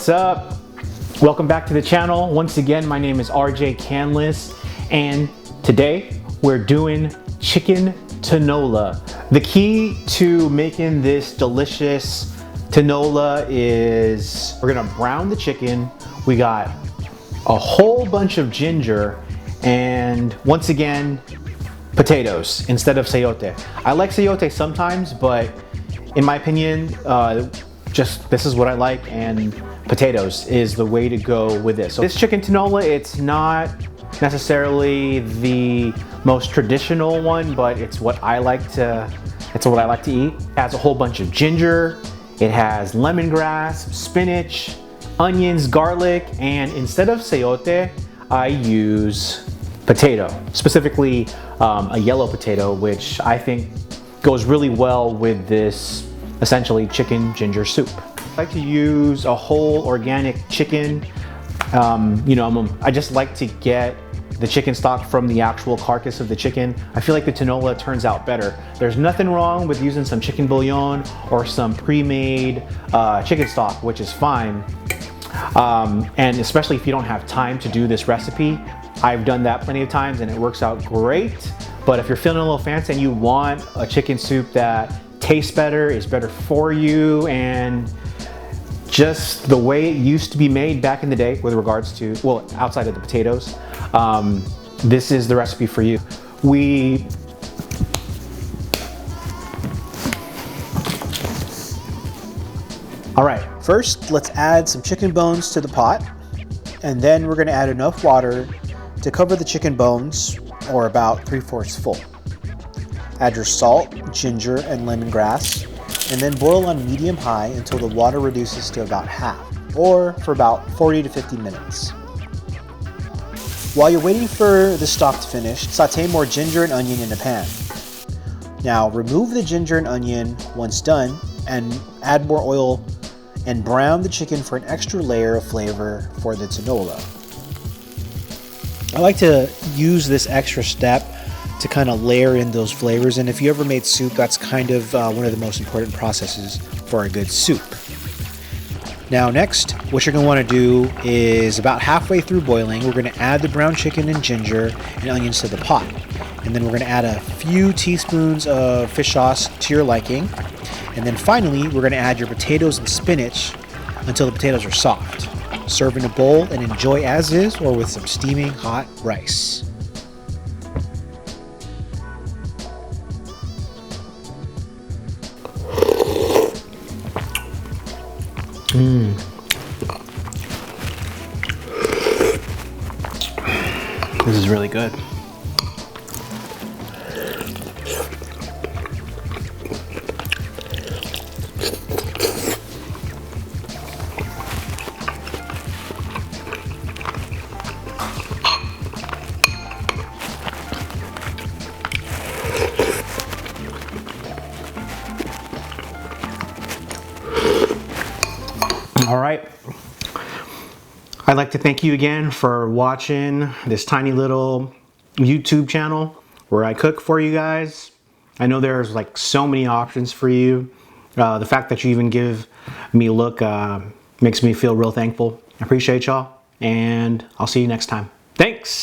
What's up? Welcome back to the channel. Once again, my name is RJ Canlis, and today we're doing chicken tinola. The key to making this delicious tinola is we're gonna brown the chicken. We got a whole bunch of ginger and once again, potatoes instead of sayote. I like sayote sometimes, but in my opinion, just this is what I like, and potatoes is the way to go with this. So this chicken tinola, it's not necessarily the most traditional one, but it's what I like to eat. It has a whole bunch of ginger, it has lemongrass, spinach, onions, garlic, and instead of sayote, I use potato, specifically a yellow potato, which I think goes really well with this essentially chicken ginger soup. I like to use a whole organic chicken. I just like to get the chicken stock from the actual carcass of the chicken. I feel like the tinola turns out better. There's nothing wrong with using some chicken bouillon or some pre-made chicken stock, which is fine. And especially if you don't have time to do this recipe, I've done that plenty of times and it works out great. But if you're feeling a little fancy and you want a chicken soup that tastes better, is better for you, and just the way it used to be made back in the day with regards to, well, outside of the potatoes, this is the recipe for you. All right, first let's add some chicken bones to the pot, and then we're gonna add enough water to cover the chicken bones, or about 3/4 full. Add your salt, ginger, and lemongrass, and then boil on medium-high until the water reduces to about half, or for about 40 to 50 minutes. While you're waiting for the stock to finish, saute more ginger and onion in a pan. Now remove the ginger and onion once done, and add more oil and brown the chicken for an extra layer of flavor for the tinola. I like to use this extra step to kind of layer in those flavors, and if you ever made soup, that's kind of one of the most important processes for a good soup. Now next, what you're going to want to do is about halfway through boiling, we're going to add the brown chicken and ginger and onions to the pot, and then we're going to add a few teaspoons of fish sauce to your liking, and then finally we're going to add your potatoes and spinach until the potatoes are soft. Serve in a bowl and enjoy as is or with some steaming hot rice. This is really good. All right. I'd like to thank you again for watching this tiny little YouTube channel where I cook for you guys. I know there's like so many options for you. The fact that you even give me a look makes me feel real thankful. I appreciate y'all, and I'll see you next time. Thanks.